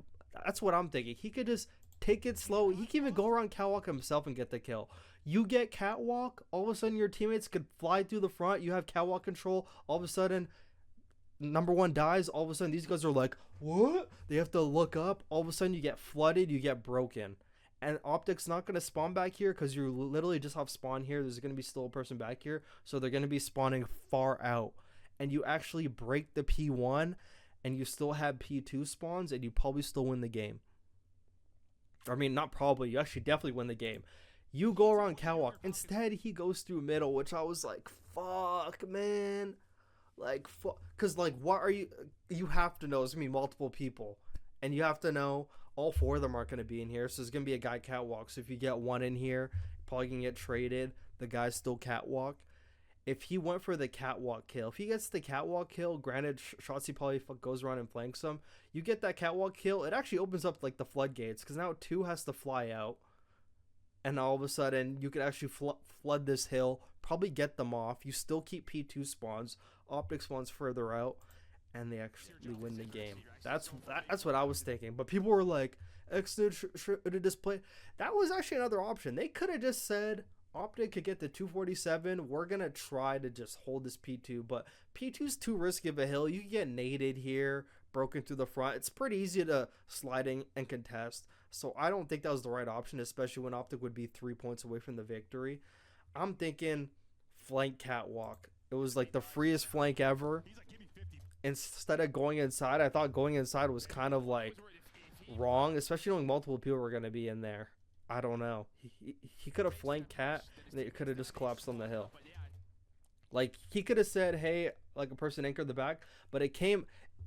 that's what I'm thinking. He could just take it slow. He can even go around catwalk himself and get the kill. You get catwalk, all of a sudden your teammates could fly through the front. You have catwalk control. All of a sudden, number 1 dies. All of a sudden, these guys are like, what? They have to look up. All of a sudden, you get flooded. You get broken. And OpTic's not going to spawn back here because you're literally just off spawn here. There's going to be still a person back here. So they're going to be spawning far out. And you actually break the P1 and you still have P2 spawns and you probably still win the game. I mean, not probably. You actually definitely win the game. You go around catwalk. Instead, he goes through middle, which I was like, fuck, man. Like, because, like, what are you have to know, there's going to be multiple people, and you have to know all 4 of them aren't going to be in here, so there's going to be a guy catwalk. So if you get one in here, probably can get traded. The guy's still catwalk. If he went for the catwalk kill, if he gets the catwalk kill, granted, Shotzi probably goes around and flanks him. You get that catwalk kill, it actually opens up, like, the floodgates, because now 2 has to fly out, and all of a sudden, you could actually flood this hill, probably get them off. You still keep P2 spawns. OpTic spawns further out, and they actually win the game. That's what I was thinking. But people were like, Xdude should have just played. That was actually another option. They could have just said, OpTic could get the 247. We're going to try to just hold this P2. But P2's too risky of a hill. You can get naded here, broken through the front. It's pretty easy to sliding and contest. So I don't think that was the right option, especially when OpTic would be 3 points away from the victory. I'm thinking flank catwalk. It was like the freest flank ever. Instead of going inside, I thought going inside was kind of like wrong, especially knowing multiple people were going to be in there. I don't know. He could have flanked cat, and it could have just collapsed on the hill. Like, he could have said, hey, like a person anchored the back, but it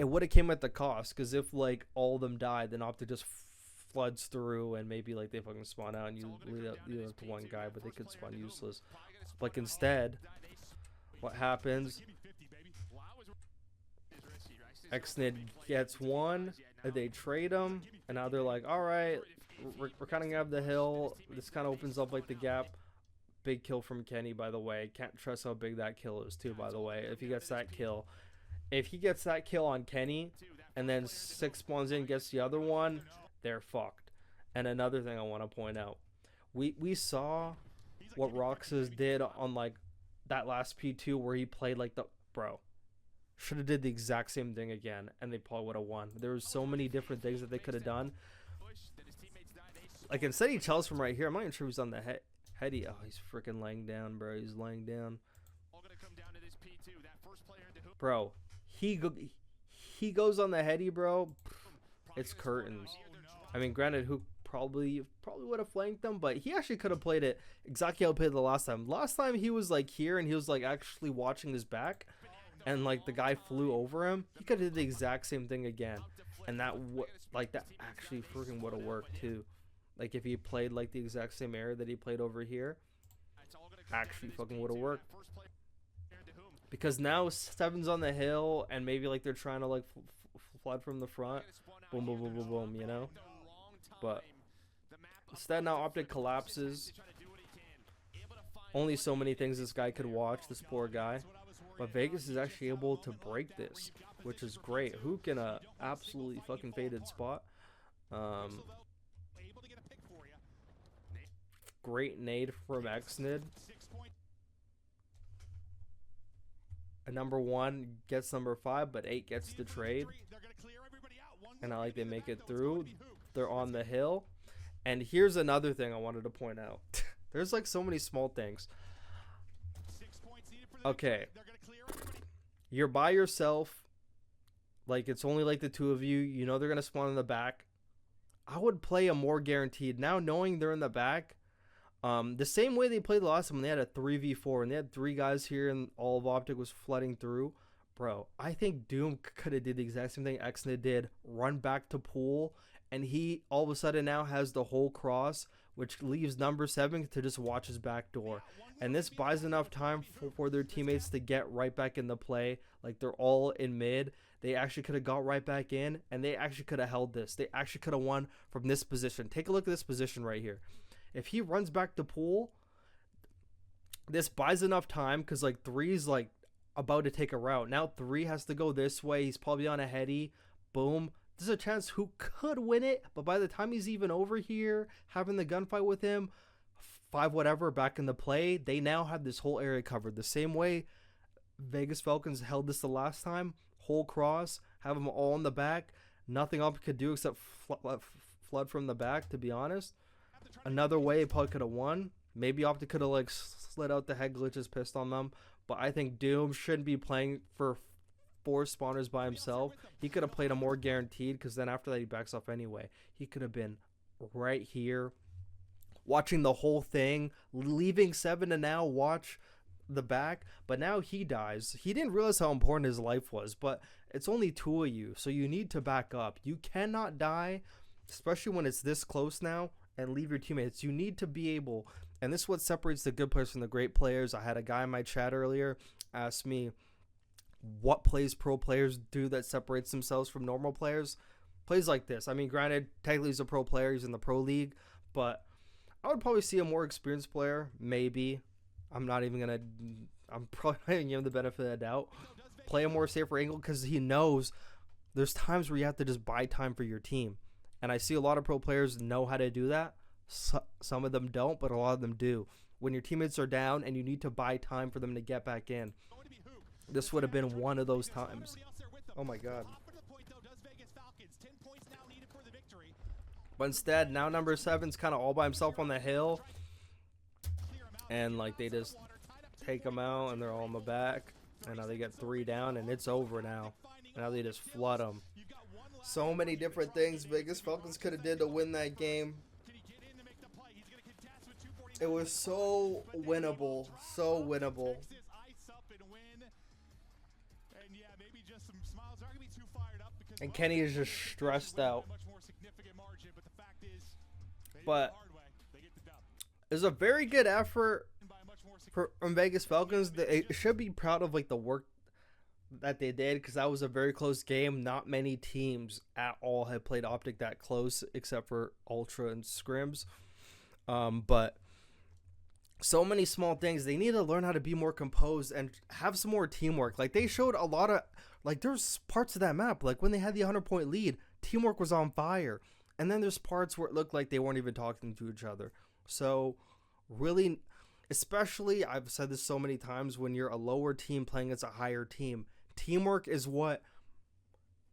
would have came at the cost, because if like all of them died, then OpTic just floods through and maybe like they fucking spawn out and you lead up to one guy, but they could spawn useless. Like instead, what happens? Xnid gets one, they trade him, and now they're like, all right, we're kind of gonna have the hill. This kind of opens up like the gap. Big kill from Kenny, by the way. Can't trust how big that kill is too, by the way. If he gets that kill on Kenny, and then 6 spawns in, gets the other one, they're fucked. And another thing I want to point out, we saw what Roxas did on like that last P2 where he played like the bro. Should have did the exact same thing again, and they probably would have won. There was so many different things that they could have done. Like instead he tells from right here. I'm not even sure who's on the heady. Oh, he's freaking laying down, bro. He's laying down. Bro, he goes on the heady, bro. It's curtains. I mean, granted, who probably would have flanked them, but he actually could have played it exactly how he played the last time. Last time he was like here and he was like actually watching his back, and like the guy flew over him. He could have did the exact same thing again, and that actually freaking would have worked too. Like if he played like the exact same area that he played over here, actually fucking would have worked. Because now 7's on the hill, and maybe like they're trying to like flood from the front. Boom, boom, boom, boom, boom, you know? But instead now OpTic collapses. Only so many things this guy could watch, this poor guy. But Vegas is actually able to break this, which is great. Hook in a absolutely fucking faded spot. Great nade from Xnid. And number 1 gets number 5, but 8 gets the trade. And I like they make it through. They're on the hill. And here's another thing I wanted to point out. There's like so many small things. Okay. You're by yourself. Like it's only like the two of you. You know they're going to spawn in the back. I would play a more guaranteed. Now knowing they're in the back. The same way they played the last time when they had a 3v4 and they had 3 guys here and all of OpTic was flooding through. Bro, I think Doom could have did the exact same thing Xnid did. Run back to pool, and he all of a sudden now has the whole cross, which leaves number 7 to just watch his back door. And this buys enough time for their teammates to get right back in the play. Like they're all in mid. They actually could have got right back in, and they actually could have held this. They actually could have won from this position. Take a look at this position right here. If he runs back to pool, this buys enough time because like 3's like about to take a route. Now 3 has to go this way. He's probably on a heady. Boom. There's a chance who could win it, but by the time he's even over here having the gunfight with him, 5 whatever back in the play, they now have this whole area covered. The same way Vegas Falcons held this the last time. Whole cross, have them all in the back. Nothing OpTic could do except flood from the back, to be honest. Another way probably could have won. Maybe OpTic could have like slid out the head glitches, pissed on them. But I think Doom shouldn't be playing for 4 spawners by himself. He could have played a more guaranteed, because then after that he backs off anyway. He could have been right here watching the whole thing, leaving 7 to now watch the back. But now he dies. He didn't realize how important his life was, but it's only 2 of you, so you need to back up. You cannot die, especially when it's this close now, and leave your teammates. You need to be able, and this is what separates the good players from the great players. I had a guy in my chat earlier ask me what plays pro players do that separates themselves from normal players. Plays like this. I mean, granted, technically he's a pro player, he's in the pro league, but I would probably see a more experienced player, maybe. I'm probably not gonna give him the benefit of the doubt. Play a more safer angle, because he knows there's times where you have to just buy time for your team. And I see a lot of pro players know how to do that. Some of them don't, but a lot of them do. When your teammates are down and you need to buy time for them to get back in. This would have been one of those times. Oh my god. But instead, now number 7's kind of all by himself on the hill. And like they just take him out and they're all in the back. And now they get 3 down and it's over now. Now they just flood them. So many different things Vegas Falcons could have did to win that game. It was so winnable. So winnable. And Kenny is just stressed out. Much more significant margin, but the fact is, they did But it the hard way. They get the dub. it was a very good effort By a much more from Vegas Falcons. They should be proud of like the work that they did, because that was a very close game. Not many teams at all have played OpTic that close, except for Ultra and Scrims. But so many small things. They need to learn how to be more composed and have some more teamwork. Like, they showed a lot of, like, there's parts of that map, like when they had the 100-point lead, teamwork was on fire. And then there's parts where it looked like they weren't even talking to each other. So really, especially, I've said this so many times, when you're a lower team playing against a higher team, teamwork is what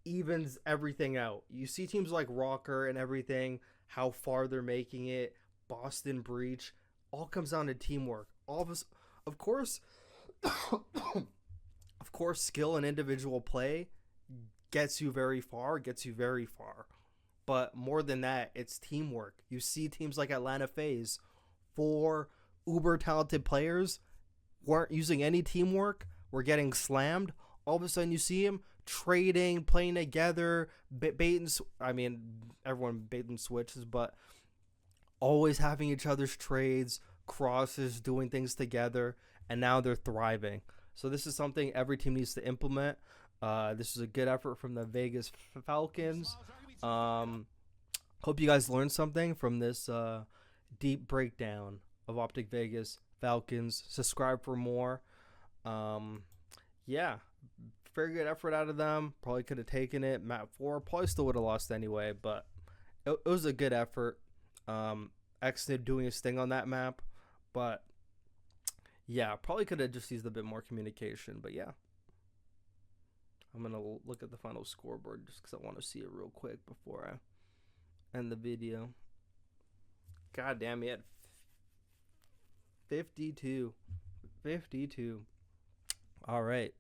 evens everything out. You see teams like Rocker and everything, how far they're making it, Boston Breach, all comes down to teamwork. All of us, of course, of course, skill and individual play gets you very far, But more than that, it's teamwork. You see teams like Atlanta FaZe, 4 uber talented players weren't using any teamwork, were getting slammed. All of a sudden, you see them trading, playing together, everyone bait and switches, but always having each other's trades, crosses, doing things together, and now they're thriving. So this is something every team needs to implement. This is a good effort from the Vegas Falcons. Hope you guys learned something from this deep breakdown of OpTic Vegas Falcons. Subscribe for more. Yeah, very good effort out of them. Probably could have taken it. Map 4 probably still would have lost anyway, but it was a good effort. Xnid doing his thing on that map, but yeah, probably could have just used a bit more communication. But yeah, I'm gonna look at the final scoreboard just because I want to see it real quick before I end the video. God damn it. 52. All right.